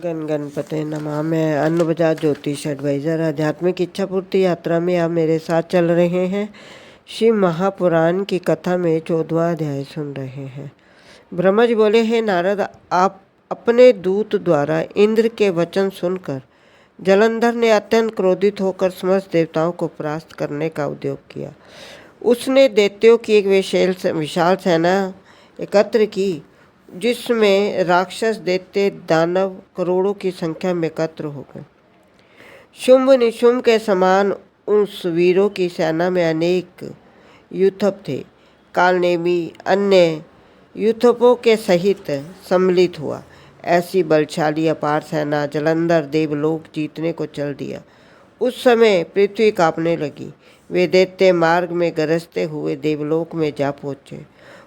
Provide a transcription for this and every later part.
गण गणपते नमः। मैं अन्न बजाज ज्योतिष एडवाइज़र आध्यात्मिक इच्छा पूर्ति यात्रा में आप मेरे साथ चल रहे हैं। शिव महापुराण की कथा में 14वां अध्याय सुन रहे हैं। ब्रह्मा जी बोले, हे नारद, आप अपने दूत द्वारा इंद्र के वचन सुनकर जलंधर ने अत्यंत क्रोधित होकर समस्त देवताओं को परास्त करने का उद्योग किया। उसने दैत्यों की एक विशाल सेना एकत्र की, जिसमें राक्षस, दैत्य, दानव करोड़ों की संख्या में एकत्र हो गए। शुंभ निशुंभ के समान उस वीरों की सेना में अनेक युद्धप थे। कालनेमी अन्य युद्धपों के सहित सम्मिलित हुआ। ऐसी बलशाली अपार सेना जलंधर देवलोक जीतने को चल दिया। उस समय पृथ्वी कांपने लगी। वे दैत्य मार्ग में गरजते हुए देवलोक में जा पहुँचे।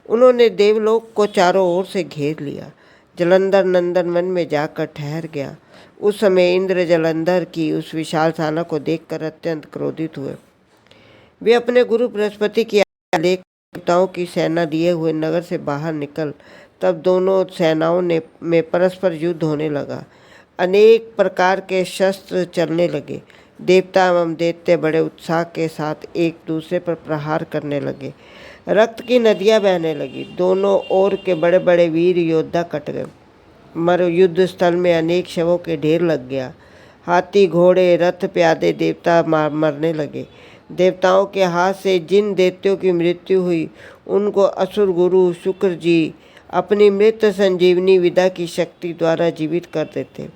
उन्होंने देवलोक को चारों ओर से घेर लिया। जलंधर नंदन वन में जाकर ठहर गया। उस समय इंद्र जलंधर की उस विशाल सेना को देखकर अत्यंत क्रोधित हुए। वे अपने गुरु बृहस्पति की आज्ञा लेकर देवताओं की सेना लिए हुए नगर से बाहर निकल, तब दोनों सेनाओं में परस्पर युद्ध होने लगा। अनेक प्रकार के शस्त्र चलने लगे। देवता एवं दैत्य बड़े उत्साह के साथ एक दूसरे पर प्रहार करने लगे। रक्त की नदियां बहने लगी। दोनों ओर के बड़े बड़े वीर योद्धा कट गए। युद्ध स्थल में अनेक शवों के ढेर लग गया। हाथी, घोड़े, रथ, प्यादे देवता मरने लगे। देवताओं के हाथ से जिन दैत्यों की मृत्यु हुई, उनको असुर गुरु शुक्र जी अपनी मृत संजीवनी विद्या की शक्ति द्वारा जीवित कर देते।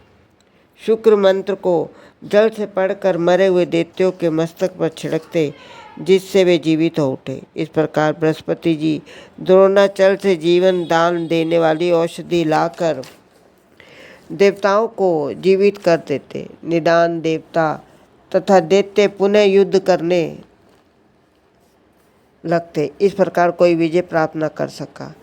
शुक्र मंत्र को जल से पढ़कर मरे हुए दैत्यों के मस्तक पर छिड़कते, जिससे वे जीवित हो उठे। इस प्रकार बृहस्पति जी द्रोणाचल से जीवन दान देने वाली औषधि लाकर देवताओं को जीवित कर देते। निदान देवता तथा दैत्य पुनः युद्ध करने लगते। इस प्रकार कोई विजय प्राप्त न कर सका।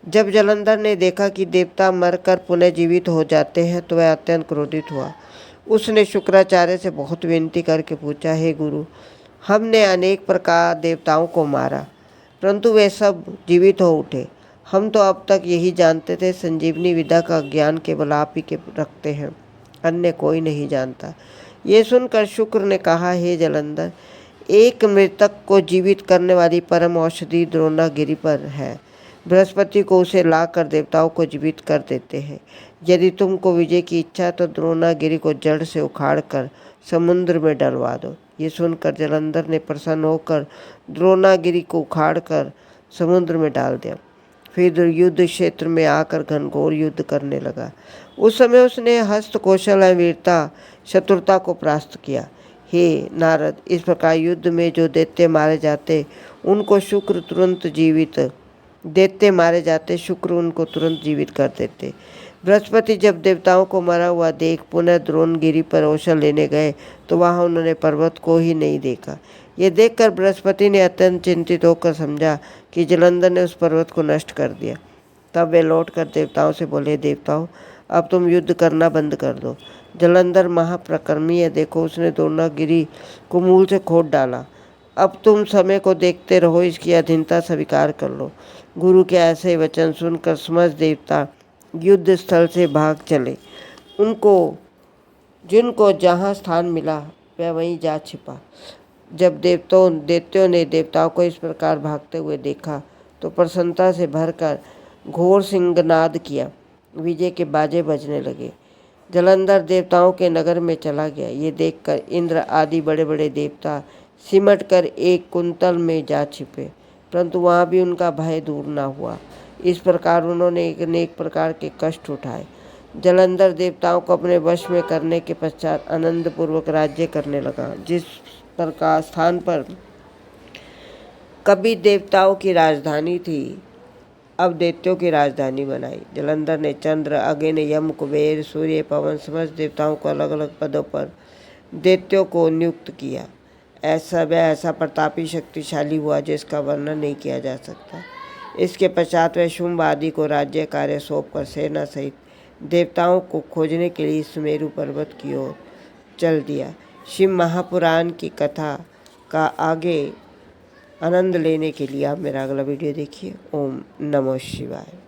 जब जलंधर ने देखा कि देवता मरकर पुनः जीवित हो जाते हैं, तो वह अत्यंत क्रोधित हुआ। उसने शुक्राचार्य से बहुत विनती करके पूछा, हे गुरु, हमने अनेक प्रकार देवताओं को मारा, परंतु वे सब जीवित हो उठे। हम तो अब तक यही जानते थे, संजीवनी विद्या का ज्ञान केवल आप ही के रखते हैं, अन्य कोई नहीं जानता। ये सुनकर शुक्र ने कहा, हे जलंधर, एक मृतक को जीवित करने वाली परम औषधि द्रोणागिरी पर है। बृहस्पति को उसे लाकर देवताओं को जीवित कर देते हैं। यदि तुमको विजय की इच्छा है तो द्रोणागिरी को जड़ से उखाड़कर समुद्र में डलवा दो। ये सुनकर जलंधर ने प्रसन्न होकर द्रोणागिरी को उखाड़कर समुद्र में डाल दिया। फिर युद्ध क्षेत्र में आकर घनघोर युद्ध करने लगा। उस समय उसने हस्त, कौशल एवं वीरता, चतुरता को परास्त किया। हे नारद, इस प्रकार युद्ध में जो दैत्य मारे जाते, उनको शुक्र तुरंत जीवित शुक्र उनको तुरंत जीवित कर देते। बृहस्पति जब देवताओं को मरा हुआ देख पुनः द्रोणगिरी पर औषध लेने गए, तो वहां उन्होंने पर्वत को ही नहीं देखा। ये देखकर बृहस्पति ने अत्यंत चिंतित होकर समझा कि जलंधर ने उस पर्वत को नष्ट कर दिया। तब वे लौटकर देवताओं से बोले, देवताओं, अब तुम युद्ध करना बंद कर दो। जलंधर महाप्रकर्मी है, देखो उसने द्रोणागिरी को मूल से खोद डाला। अब तुम समय को देखते रहो, इसकी अधीनता स्वीकार कर लो। गुरु के ऐसे वचन सुनकर समस्त देवता युद्ध स्थल से भाग चले। जिनको जहाँ स्थान मिला वह वहीं जा छिपा। जब दैत्यों ने देवताओं को इस प्रकार भागते हुए देखा, तो प्रसन्नता से भरकर घोर सिंहनाद किया। विजय के बाजे बजने लगे। जलंधर देवताओं के नगर में चला गया। ये देखकर इंद्र आदि बड़े बड़े देवता सिमट कर एक कुंतल में जा छिपे, परंतु वहाँ भी उनका भय दूर न हुआ। इस प्रकार उन्होंने अनेक प्रकार के कष्ट उठाए। जलंधर देवताओं को अपने वश में करने के पश्चात आनंद पूर्वक राज्य करने लगा। जिस प्रकार स्थान पर कभी देवताओं की राजधानी थी, अब दैत्यों की राजधानी बनाई। जलंधर ने चंद्र, अग्नि, यम, कुबेर, सूर्य, पवन समस्त देवताओं को अलग अलग पदों पर दैत्यों को नियुक्त किया। ऐसा प्रतापी शक्तिशाली हुआ जिसका वर्णन नहीं किया जा सकता। इसके पश्चात वह शुंभ आदि को राज्य कार्य सौंपकर सेना सहित देवताओं को खोजने के लिए सुमेरु पर्वत की ओर चल दिया। शिव महापुराण की कथा का आगे आनंद लेने के लिए आप मेरा अगला वीडियो देखिए। ओम नमो शिवाय।